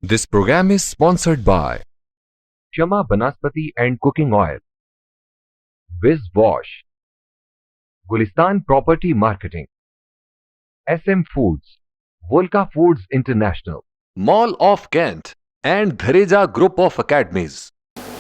This program is sponsored by Shama Banaspati and Cooking Oil, Wiz Wash, Gulistan Property Marketing, SM Foods, Volca Foods International, Mall of Kent, and Dhareja Group of Academies.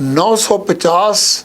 950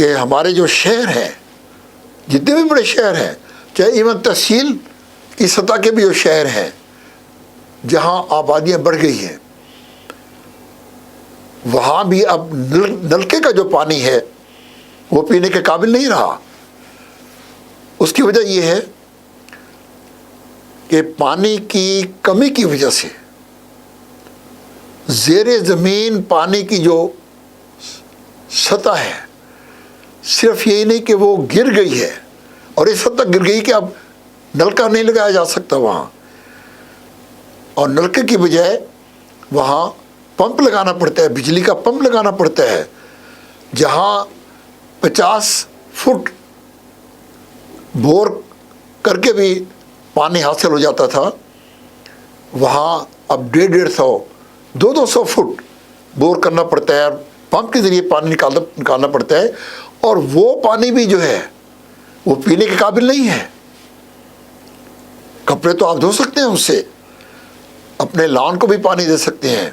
کہ ہمارے جو شہر ہیں، جتنے بھی بڑے شہر ہیں، چاہے ایون تحصیل کی سطح کے بھی جو شہر ہیں جہاں آبادیاں بڑھ گئی ہیں، وہاں بھی اب نلکے کا جو پانی ہے وہ پینے کے قابل نہیں رہا۔ اس کی وجہ یہ ہے کہ پانی کی کمی کی وجہ سے زیر زمین پانی کی جو سطح ہے، صرف یہی نہیں کہ وہ گر گئی ہے اور اس حد تک گر گئی کہ اب نلکا نہیں لگایا جا سکتا وہاں، اور نلکے کی بجائے وہاں پمپ لگانا پڑتا ہے، بجلی کا پمپ لگانا پڑتا ہے۔ جہاں 50 فٹ بور کر کے بھی پانی حاصل ہو جاتا تھا، وہاں اب 150 200 فٹ بور کرنا پڑتا ہے، پمپ کے ذریعے پانی نکالنا پڑتا ہے، اور وہ پانی بھی جو ہے وہ پینے کے قابل نہیں ہے۔ کپڑے تو آپ دھو سکتے ہیں اس سے، اپنے لان کو بھی پانی دے سکتے ہیں،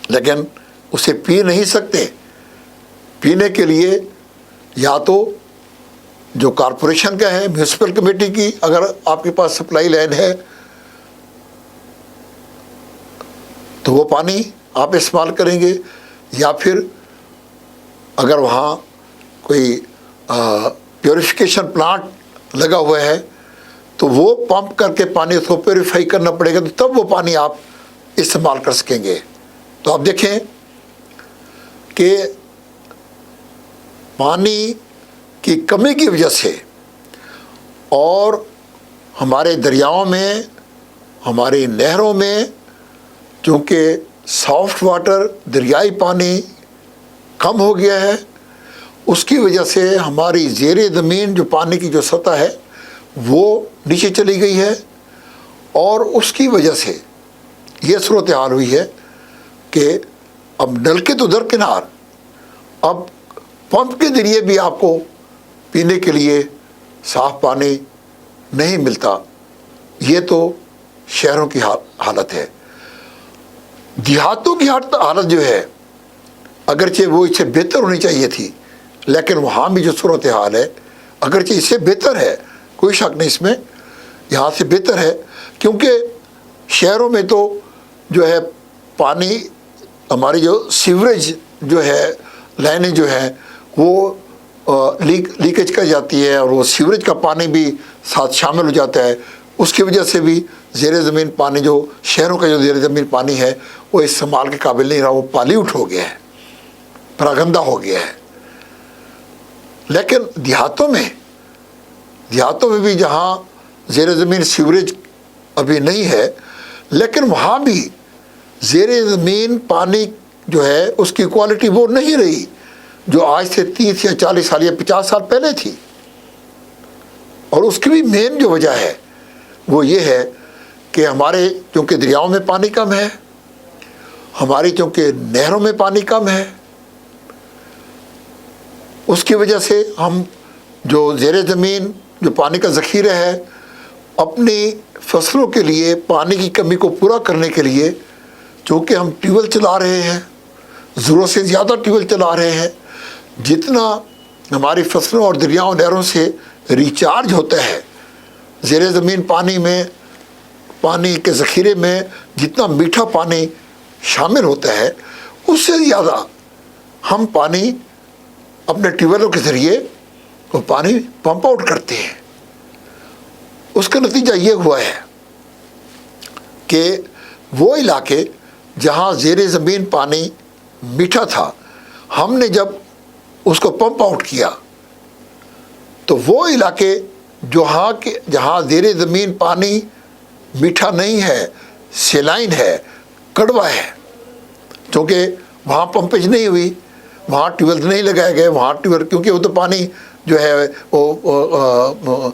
لیکن اسے پی نہیں سکتے۔ پینے کے لیے یا تو جو کارپوریشن کا ہے، میونسپل کمیٹی کی، اگر آپ کے پاس سپلائی لائن ہے تو وہ پانی آپ استعمال کریں گے، یا پھر اگر وہاں کوئی پیوریفیکیشن پلانٹ لگا ہوا ہے تو وہ پمپ کر کے پانی اس کو پیوریفائی کرنا پڑے گا، تو تب وہ پانی آپ استعمال کر سکیں گے۔ تو آپ دیکھیں کہ پانی کی کمی کی وجہ سے اور ہمارے دریاؤں میں، ہماری نہروں میں، چونکہ سافٹ واٹر دریائی پانی کم ہو گیا ہے، اس کی وجہ سے ہماری زیر زمین جو پانی کی جو سطح ہے وہ نیچے چلی گئی ہے، اور اس کی وجہ سے یہ صورتحال ہوئی ہے کہ اب نلکے تو درکنار، اب پمپ کے ذریعے بھی آپ کو پینے کے لیے صاف پانی نہیں ملتا۔ یہ تو شہروں کی حالت ہے۔ دیہاتوں کی حالت جو ہے اگرچہ وہ اس سے بہتر ہونی چاہیے تھی، لیکن وہاں بھی جو صورتحال ہے اگرچہ اس سے بہتر ہے، کوئی شک نہیں اس میں، یہاں سے بہتر ہے، کیونکہ شہروں میں تو جو ہے پانی، ہماری جو سیوریج جو ہے لائنیں جو ہیں وہ لیکیج کر جاتی ہے، اور وہ سیوریج کا پانی بھی ساتھ شامل ہو جاتا ہے، اس کی وجہ سے بھی زیر زمین پانی، جو شہروں کا جو زیر زمین پانی ہے وہ استعمال کے قابل نہیں رہا، وہ پالیوٹ ہو گیا ہے، پراگندہ ہو گیا ہے۔ لیکن دیہاتوں میں بھی جہاں زیر زمین سیوریج ابھی نہیں ہے، لیکن وہاں بھی زیر زمین پانی جو ہے اس کی کوالٹی وہ نہیں رہی جو آج سے 30 یا 40 سال یا 50 سال پہلے تھی، اور اس کی بھی مین جو وجہ ہے وہ یہ ہے کہ ہمارے چونکہ دریاؤں میں پانی کم ہے، ہماری چونکہ نہروں میں پانی کم ہے، اس کی وجہ سے ہم جو زیر زمین جو پانی کا ذخیرہ ہے، اپنی فصلوں کے لیے پانی کی کمی کو پورا کرنے کے لیے چونکہ ہم ٹیوب ویل چلا رہے ہیں، ضرورت سے زیادہ ٹیوب ویل چلا رہے ہیں، جتنا ہماری فصلوں اور دریاؤں نہروں سے ریچارج ہوتا ہے، زیر زمین پانی میں، پانی کے ذخیرے میں جتنا میٹھا پانی شامل ہوتا ہے، اس سے زیادہ ہم پانی اپنے ٹیوب ویلوں کے ذریعے وہ پانی پمپ آؤٹ کرتے ہیں۔ اس کا نتیجہ یہ ہوا ہے کہ وہ علاقے جہاں زیر زمین پانی میٹھا تھا، ہم نے جب اس کو پمپ آؤٹ کیا تو وہ علاقے جہاں زیر زمین پانی میٹھا نہیں ہے، سیلائن ہے، کڑوا ہے، چونکہ وہاں پمپیج نہیں ہوئی، وہاں ٹیوب ویل نہیں لگائے گئے، وہاں ٹیوب ویل کیونکہ وہ تو پانی جو ہے وہ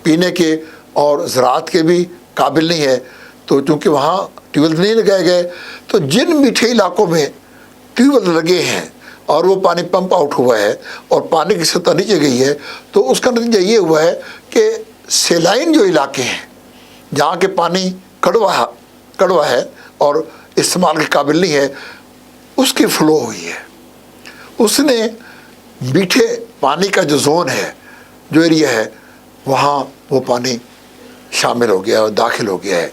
پینے کے اور زراعت کے بھی قابل نہیں ہے، تو چونکہ وہاں ٹیوب ویل نہیں لگائے گئے، تو جن میٹھے علاقوں میں ٹیوب ویل لگے ہیں اور وہ پانی پمپ آؤٹ ہوا ہے اور پانی کی سطح نیچے گئی ہے، تو اس کا نتیجہ یہ ہوا ہے کہ سیلائن جو علاقے ہیں جہاں کے پانی کڑوا ہے اور استعمال کے قابل نہیں ہے، اس کی فلو ہوئی ہے، اس نے میٹھے پانی کا جو زون ہے، جو ایریا ہے، وہاں وہ پانی شامل ہو گیا اور داخل ہو گیا ہے،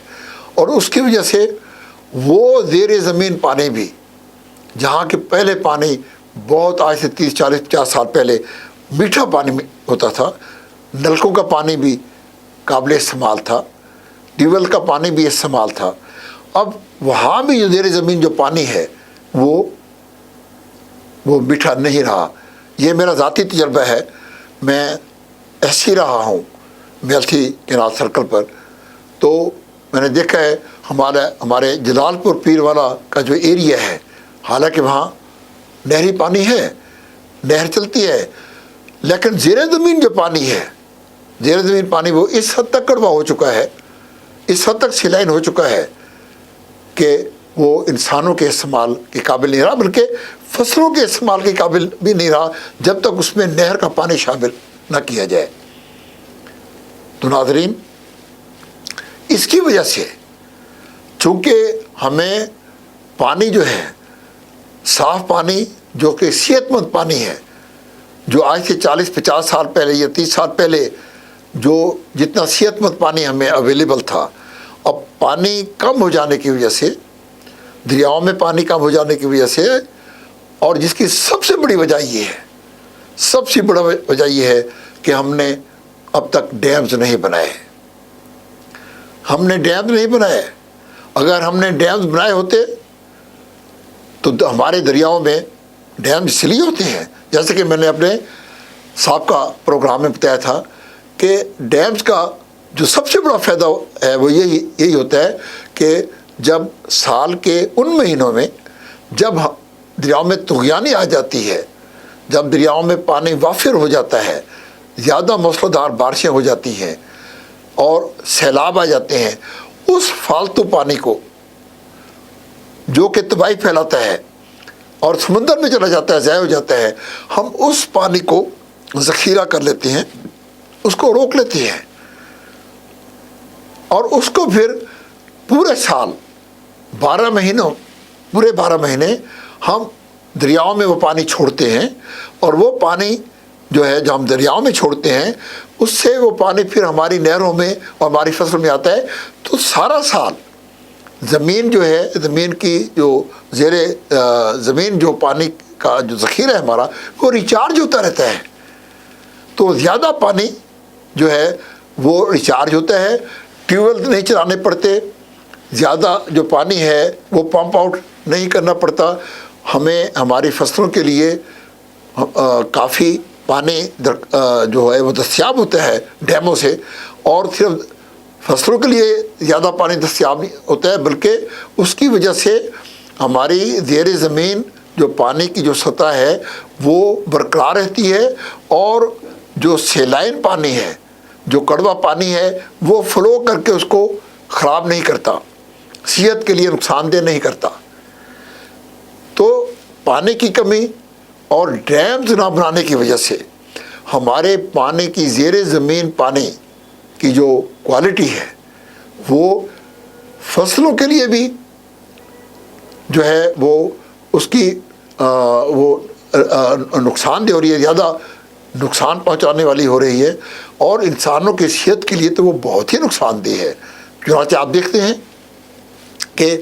اور اس کی وجہ سے وہ زیر زمین پانی بھی، جہاں کہ پہلے پانی بہت آج سے 30 40 50 سال پہلے میٹھا پانی ہوتا تھا، نلکوں کا پانی بھی قابل استعمال تھا، ٹیوب ویل کا پانی بھی استعمال تھا، اب وہاں بھی جو زیر زمین جو پانی ہے وہ میٹھا نہیں رہا۔ یہ میرا ذاتی تجربہ ہے، میں ایسے رہا ہوں میلتھی کینال سرکل پر، تو میں نے دیکھا ہے ہمارے جلال پور پیر والا کا جو ایریا ہے، حالانکہ وہاں نہری پانی ہے، نہر چلتی ہے، لیکن زیر زمین جو پانی ہے، زیر زمین پانی وہ اس حد تک کڑوا ہو چکا ہے، اس حد تک سیلائن ہو چکا ہے کہ وہ انسانوں کے استعمال کے قابل نہیں رہا، بلکہ فصلوں کے استعمال کے قابل بھی نہیں رہا جب تک اس میں نہر کا پانی شامل نہ کیا جائے۔ تو ناظرین، اس کی وجہ سے چونکہ ہمیں پانی جو ہے، صاف پانی جو کہ صحت مند پانی ہے، جو آج سے 40 50 سال پہلے یا 30 سال پہلے جو جتنا صحت مند پانی ہمیں اویلیبل تھا، اب پانی کم ہو جانے کی وجہ سے، دریاؤں میں پانی کم ہو جانے کی وجہ سے، اور جس کی سب سے بڑی وجہ یہ ہے، سب سے بڑا وجہ یہ ہے کہ ہم نے اب تک ڈیمز نہیں بنائے، ہم نے ڈیمز نہیں بنائے۔ اگر ہم نے ڈیمز بنائے ہوتے تو ہمارے دریاؤں میں ڈیم اس لیے ہوتے ہیں، جیسے کہ میں نے اپنے سابقہ پروگرام میں بتایا تھا کہ ڈیمز کا جو سب سے بڑا فائدہ ہے وہ یہی ہوتا ہے کہ جب سال کے ان مہینوں میں جب دریاؤں میں طغیانی آ جاتی ہے، جب دریاؤں میں پانی وافر ہو جاتا ہے، زیادہ موسلادھار بارشیں ہو جاتی ہیں اور سیلاب آ جاتے ہیں، اس فالتو پانی کو جو کہ تباہی پھیلاتا ہے اور سمندر میں چلا جاتا ہے، ضائع ہو جاتا ہے، ہم اس پانی کو ذخیرہ کر لیتے ہیں، اس کو روک لیتے ہیں، اور اس کو پھر پورے سال 12 مہینوں، پورے 12 مہینے ہم دریاؤں میں وہ پانی چھوڑتے ہیں، اور وہ پانی جو ہے جو ہم دریاؤں میں چھوڑتے ہیں، اس سے وہ پانی پھر ہماری نہروں میں اور ہماری فصل میں آتا ہے، تو سارا سال زمین جو ہے، زمین کی جو زیر زمین جو پانی کا جو ذخیرہ ہے ہمارا، وہ ریچارج ہوتا رہتا ہے، تو زیادہ پانی جو ہے وہ ریچارج ہوتا ہے، ٹیوب ویل نہیں چلانے پڑتے، زیادہ جو پانی ہے وہ پمپ آؤٹ نہیں کرنا پڑتا، ہمیں ہماری فصلوں کے لیے کافی پانی جو ہے وہ دستیاب ہوتا ہے ڈیموں سے، اور صرف فصلوں کے لیے زیادہ پانی دستیاب ہوتا ہے، بلکہ اس کی وجہ سے ہماری زیر زمین جو پانی کی جو سطح ہے وہ برقرار رہتی ہے، اور جو سیلائن پانی ہے، جو کڑوا پانی ہے، وہ فلو کر کے اس کو خراب نہیں کرتا، صحت کے لیے نقصان دہ نہیں کرتا۔ تو پانی کی کمی اور ڈیمز نہ بنانے کی وجہ سے ہمارے پانی کی زیر زمین پانی کی جو کوالٹی ہے وہ فصلوں کے لیے بھی جو ہے وہ اس کی وہ نقصان دہ ہو رہی ہے، زیادہ نقصان پہنچانے والی ہو رہی ہے، اور انسانوں کی صحت کے لیے تو وہ بہت ہی نقصان دہ ہے۔ چنانچہ آپ دیکھتے ہیں کہ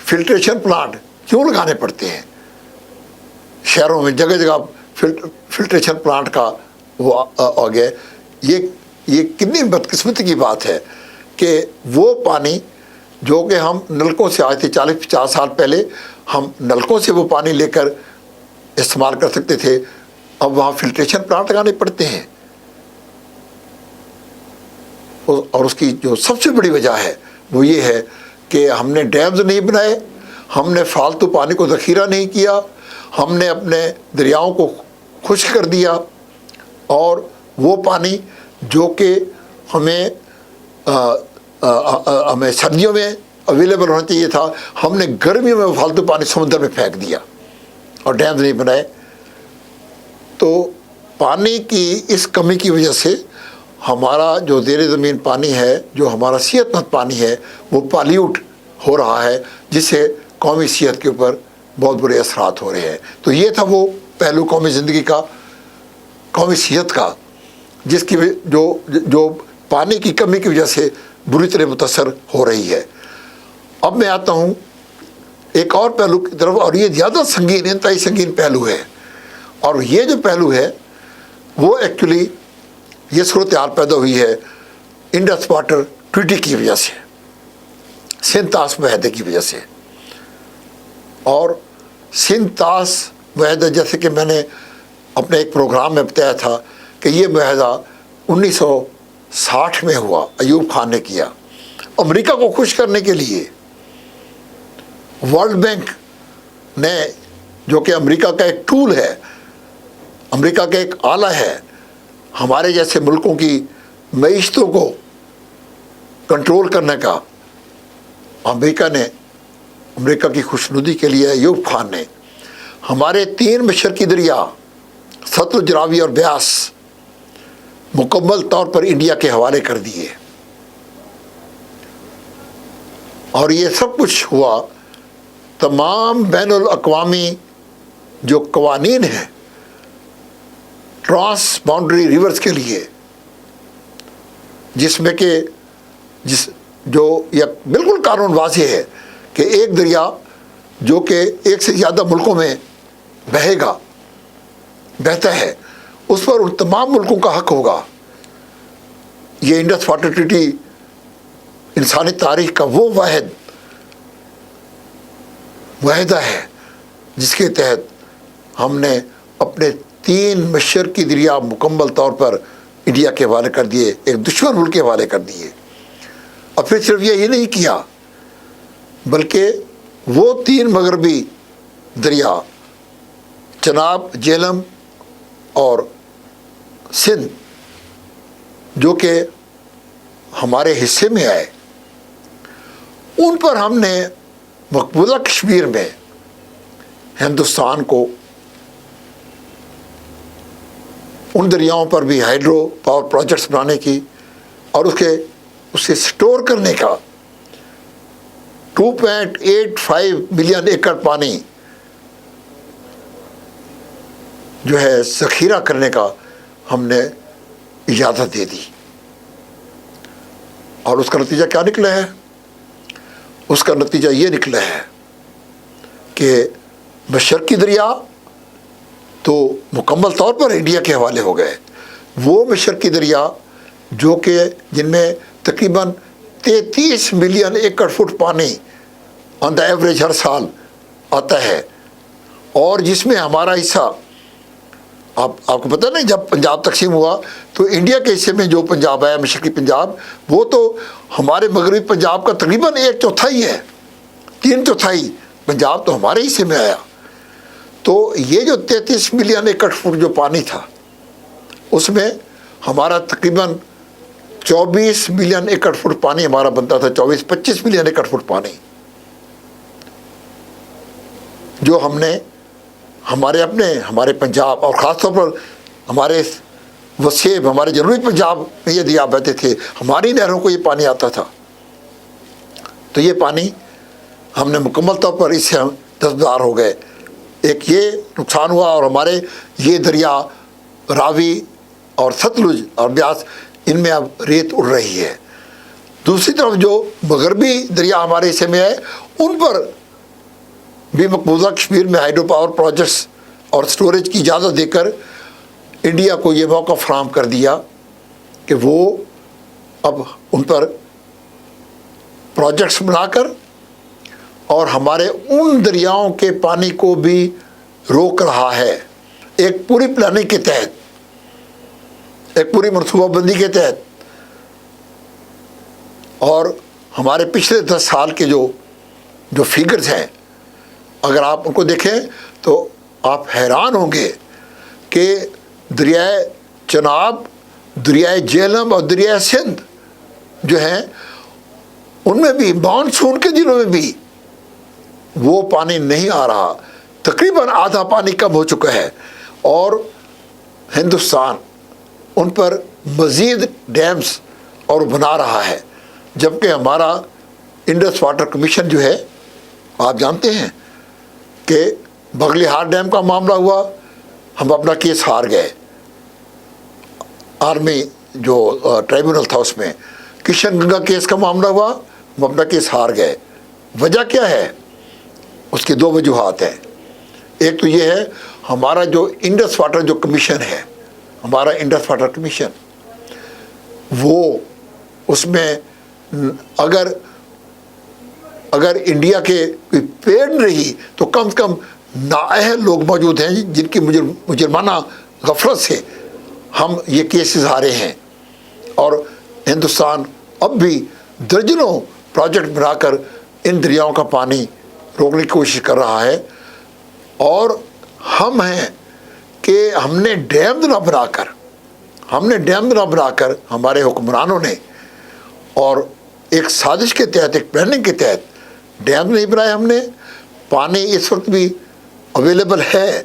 فلٹریشن پلانٹ کیوں لگانے پڑتے ہیں شہروں میں، جگہ جگہ فلٹریشن پلانٹ کا وہ آ گیا۔ یہ کتنی بدقسمتی کی بات ہے کہ وہ پانی جو کہ ہم نلکوں سے آئے تھے 40 50 سال پہلے، ہم نلکوں سے وہ پانی لے کر استعمال کر سکتے تھے، اب وہاں فلٹریشن پلانٹ لگانے پڑتے ہیں، اور اس کی جو سب سے بڑی وجہ ہے وہ یہ ہے کہ ہم نے ڈیمز نہیں بنائے، ہم نے فالتو پانی کو ذخیرہ نہیں کیا، ہم نے اپنے دریاؤں کو خشک کر دیا، اور وہ پانی جو کہ ہمیں سردیوں میں اویلیبل ہونا چاہیے تھا، ہم نے گرمیوں میں فالتو پانی سمندر میں پھینک دیا اور ڈیمز نہیں بنائے۔ تو پانی کی اس کمی کی وجہ سے ہمارا جو زیر زمین پانی ہے، جو ہمارا صحت مند پانی ہے، وہ پالیوٹ ہو رہا ہے، جس سے قومی صحت کے اوپر بہت برے اثرات ہو رہے ہیں۔ تو یہ تھا وہ پہلو قومی زندگی کا، قومی صحت کا، جس کی جو پانی کی کمی کی وجہ سے بری طرح متاثر ہو رہی ہے۔ اب میں آتا ہوں ایک اور پہلو کی طرف، اور یہ زیادہ سنگین، انتہائی سنگین پہلو ہے، اور یہ جو پہلو ہے وہ ایکچولی یہ صورتحال پیدا ہوئی ہے انڈس واٹر ٹریٹی کی وجہ سے، سندھ طاس معاہدے کی وجہ سے۔ اور سندھ طاس معاہدہ، جیسے کہ میں نے اپنے ایک پروگرام میں بتایا تھا کہ یہ معاہدہ 1960 میں ہوا، ایوب خان نے کیا امریکہ کو خوش کرنے کے لیے۔ ورلڈ بینک نے، جو کہ امریکہ کا ایک ٹول ہے، امریکہ کا ایک آلہ ہے ہمارے جیسے ملکوں کی معیشتوں کو کنٹرول کرنے کا، امریکہ کی خوشنودی کے لیے ایوب خان نے ہمارے 3 مشرقی دریا ستلج، راوی اور بیاس مکمل طور پر انڈیا کے حوالے کر دیے۔ اور یہ سب کچھ ہوا تمام بین الاقوامی جو قوانین ہیں ٹرانس باؤنڈری ریورز کے لیے، جس میں کہ جو یہ بالکل قانون واضح ہے کہ ایک دریا جو کہ ایک سے زیادہ ملکوں میں بہتا ہے، اس پر ان تمام ملکوں کا حق ہوگا۔ یہ انڈس واٹر ٹریٹی انسانی تاریخ کا وہ معاہدہ ہے جس کے تحت ہم نے اپنے 3 مشرقی دریا مکمل طور پر انڈیا کے حوالے کر دیے، ایک دشمن ملک کے حوالے کر دیے۔ اور پھر صرف یہ نہیں کیا، بلکہ وہ 3 مغربی دریا چناب، جہلم اور سندھ جو کہ ہمارے حصے میں آئے، ان پر ہم نے مقبوضہ کشمیر میں ہندوستان کو ان دریاؤں پر بھی ہائیڈرو پاور پروجیکٹس بنانے کی اور اسے سٹور کرنے کا 2.85 ملین ایکڑ پانی جو ہے ذخیرہ کرنے کا ہم نے اجازت دے دی۔ اور اس کا نتیجہ کیا نکلا ہے؟ اس کا نتیجہ یہ نکلا ہے کہ مشرقی دریا تو مکمل طور پر انڈیا کے حوالے ہو گئے، وہ مشرقی دریا جو کہ جن میں تقریباً 33 ملین ایکڑ فٹ پانی آن دا ایوریج ہر سال آتا ہے، اور جس میں ہمارا حصہ، آپ کو پتہ نہیں جب پنجاب تقسیم ہوا تو انڈیا کے حصے میں جو پنجاب آیا، مشرقی پنجاب، وہ تو ہمارے مغربی پنجاب کا تقریباً 1/4 ہے، 3/4 پنجاب تو ہمارے حصے میں آیا۔ تو یہ جو 33 ملین ایکڑ فٹ جو پانی تھا، اس میں ہمارا تقریباً 24 ملین ایکڑ فٹ پانی ہمارا بنتا تھا، 24-25 ملین ایکڑ فٹ پانی جو ہم نے ہمارے پنجاب اور خاص طور پر ہمارے وسیب، ہمارے جنوبی پنجاب میں یہ دریا بہتے تھے، ہماری نہروں کو یہ پانی آتا تھا۔ تو یہ پانی ہم نے مکمل طور پر اس سے ہم دستبردار ہو گئے۔ ایک یہ نقصان ہوا، اور ہمارے یہ دریا راوی اور ستلج اور بیاس، ان میں اب ریت اڑ رہی ہے۔ دوسری طرف جو مغربی دریا ہمارے حصے میں ہے، ان پر بھی مقبوضہ کشمیر میں ہائیڈرو پاور پروجیکٹس اور سٹوریج کی اجازت دے کر انڈیا کو یہ موقع فراہم کر دیا کہ وہ اب ان پر پروجیکٹس بنا کر اور ہمارے ان دریاؤں کے پانی کو بھی روک رہا ہے، ایک پوری پلاننگ کے تحت، ایک پوری منصوبہ بندی کے تحت۔ اور ہمارے پچھلے 10 سال کے جو فگرز ہیں، اگر آپ ان کو دیکھیں تو آپ حیران ہوں گے کہ دریائے چناب، دریائے جہلم اور دریائے سندھ جو ہیں، ان میں بھی مانسون کے دنوں میں بھی وہ پانی نہیں آ رہا، تقریباً آدھا پانی کم ہو چکا ہے، اور ہندوستان ان پر مزید ڈیمز اور بنا رہا ہے، جبکہ ہمارا انڈس واٹر کمیشن جو ہے، آپ جانتے ہیں کہ بغلی ہار ڈیم کا معاملہ ہوا، ہم اپنا کیس ہار گئے. آرمی جو ٹرائبونل تھا اس میں کشن گنگا کیس کا معاملہ ہوا, ہم اپنا کیس ہار گئے. وجہ کیا ہے؟ اس کی 2 وجوہات ہیں. ایک تو یہ ہے ہمارا جو انڈس واٹر جو کمیشن ہے, ہمارا انڈس واٹر کمیشن, وہ اس میں اگر انڈیا کے کوئی پیڑ نہیں رہی تو کم سے کم نااہل لوگ موجود ہیں جن کی مجرمانہ غفلت سے ہم یہ کیسز ہارے ہیں. اور ہندوستان اب بھی درجنوں پروجیکٹ بنا کر ان دریاؤں کا پانی روکنے کی کوشش کر رہا ہے. اور ہم ہیں کہ ہم نے ڈیم نہ بنا کر ہمارے حکمرانوں نے, اور ایک سازش کے تحت, ایک پلاننگ کے تحت ڈیم نہیں بنائے ہم نے. پانی اس وقت بھی اویلیبل ہے.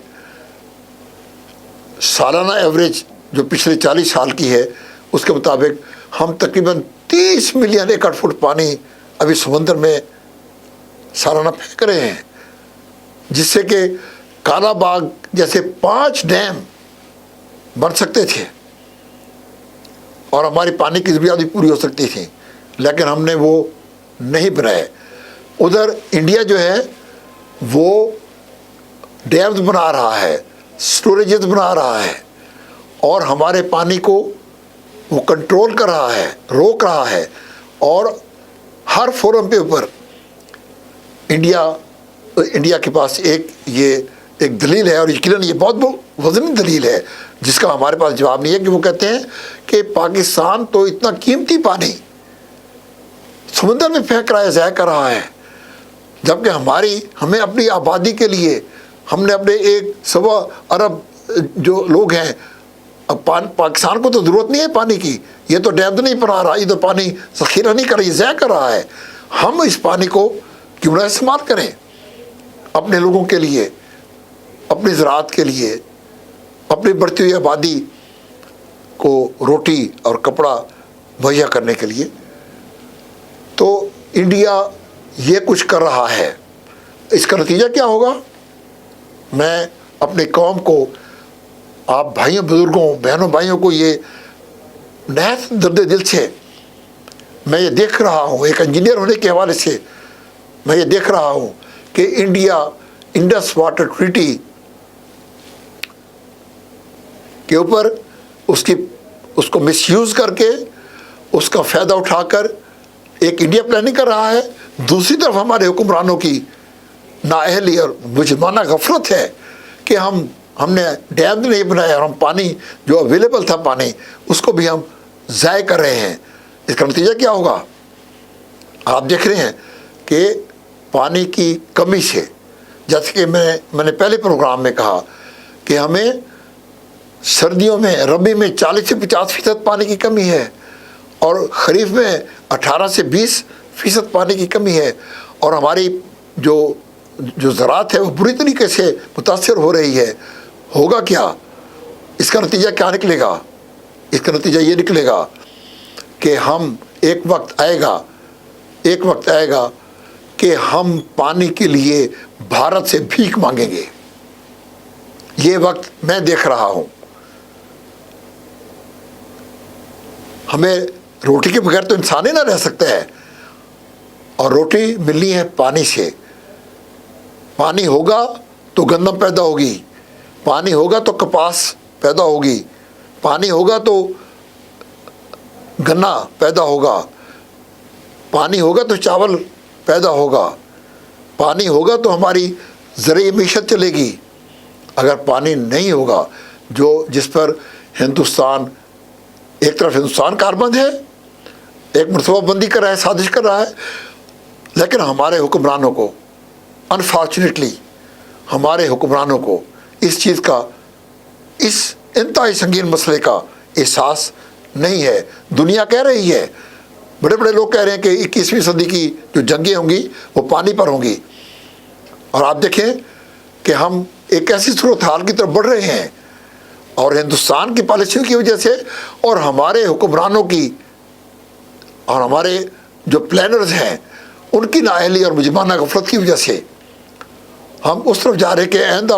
سالانہ ایوریج جو پچھلے 40 سال کی ہے اس کے مطابق ہم تقریباً 30 ملین ایکڑ فٹ پانی ابھی سمندر میں سالانہ پھینک رہے ہیں, جس سے کہ کالا باغ جیسے 5 ڈیم بن سکتے تھے اور ہماری پانی کی ضروریات بھی پوری ہو سکتی تھی, لیکن ہم نے وہ نہیں بنائے. ادھر انڈیا جو ہے وہ ڈیمز بنا رہا ہے, سٹوریجز بنا رہا ہے, اور ہمارے پانی کو وہ کنٹرول کر رہا ہے, روک رہا ہے. اور ہر فورم پہ اوپر انڈیا کے پاس ایک دلیل ہے, اور یقیناً یہ بہت وزنی دلیل ہے جس کا ہمارے پاس جواب نہیں ہے, کہ وہ کہتے ہیں کہ پاکستان تو اتنا قیمتی پانی سمندر میں پھینک رہا ہے, ضائع کر رہا ہے, جبکہ ہمیں اپنی آبادی کے لیے ہم نے اپنے 1.25 ارب جو لوگ ہیں, پاکستان کو تو ضرورت نہیں ہے پانی کی. یہ تو ڈیم نہیں بنا رہا, یہ تو پانی ذخیرہ نہیں کر رہا, یہ ضائع کر رہا ہے. ہم اس پانی کو کیوں نہ استعمال کریں اپنے لوگوں کے لیے, اپنی زراعت کے لیے, اپنی بڑھتی ہوئی آبادی کو روٹی اور کپڑا مہیا کرنے کے لیے. تو انڈیا یہ کچھ کر رہا ہے. اس کا نتیجہ کیا ہوگا؟ میں اپنی قوم کو, آپ بھائیوں بزرگوں بہنوں بھائیوں کو یہ نہایت درد دل سے میں یہ دیکھ رہا ہوں, ایک انجینئر ہونے کے حوالے سے میں یہ دیکھ رہا ہوں کہ انڈیا انڈس واٹر ٹریٹی کے اوپر اس کو مس یوز کر کے, اس کا فائدہ اٹھا کر ایک انڈیا پلاننگ کر رہا ہے. دوسری طرف ہمارے حکمرانوں کی نااہلی اور مجرمانہ غفلت ہے کہ ہم نے ڈیم نہیں بنایا, اور ہم پانی جو اویلیبل تھا پانی اس کو بھی ہم ضائع کر رہے ہیں. اس کا نتیجہ کیا ہوگا؟ آپ دیکھ رہے ہیں کہ پانی کی کمی سے, جیسے کہ میں نے پہلے پروگرام میں کہا کہ ہمیں سردیوں میں, ربی میں 40 سے 50% پانی کی کمی ہے, اور خریف میں 18 سے 20% پانی کی کمی ہے, اور ہماری جو زراعت ہے وہ بری طریقے سے متاثر ہو رہی ہے. ہوگا کیا؟ اس کا نتیجہ کیا نکلے گا؟ اس کا نتیجہ یہ نکلے گا کہ ایک وقت آئے گا کہ ہم پانی کے لیے بھارت سے بھیک مانگیں گے. یہ وقت میں دیکھ رہا ہوں. ہمیں روٹی کے بغیر تو انسان ہی نہ رہ سکتا ہے, اور روٹی ملنی ہے پانی سے. پانی ہوگا تو گندم پیدا ہوگی, پانی ہوگا تو کپاس پیدا ہوگی, پانی ہوگا تو گنا پیدا ہوگا, پانی ہوگا تو چاول پیدا ہوگا, پانی ہوگا تو ہماری زرعی معیشت چلے گی. اگر پانی نہیں ہوگا, جس پر ہندوستان ایک طرف ہندوستان کاربند ہے, ایک منصوبہ بندی کر رہا ہے, سازش کر رہا ہے, لیکن ہمارے حکمرانوں کو انفارچونیٹلی ہمارے حکمرانوں کو اس چیز کا, اس انتہائی سنگین مسئلے کا احساس نہیں ہے. دنیا کہہ رہی ہے, بڑے بڑے لوگ کہہ رہے ہیں کہ 21ویں صدی کی جو جنگیں ہوں گی وہ پانی پر ہوں گی, اور آپ دیکھیں کہ ہم ایک ایسی صورتحال کی طرف بڑھ رہے ہیں, اور ہندوستان کی پالیسیوں کی وجہ سے, اور ہمارے حکمرانوں کی, اور ہمارے جو پلانرز ہیں ان کی نااہلی اور مجرمانہ غفلت کی وجہ سے ہم اس طرف جا رہے کہ آئندہ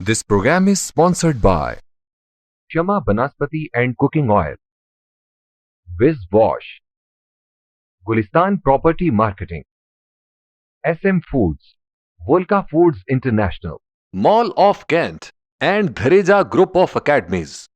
This program is sponsored by Shama Banaspati and Cooking Oil, Viz Wash, Gulistan Property Marketing, SM Foods, Volca Foods International, Mall of Kent, and Dhareja Group of Academies.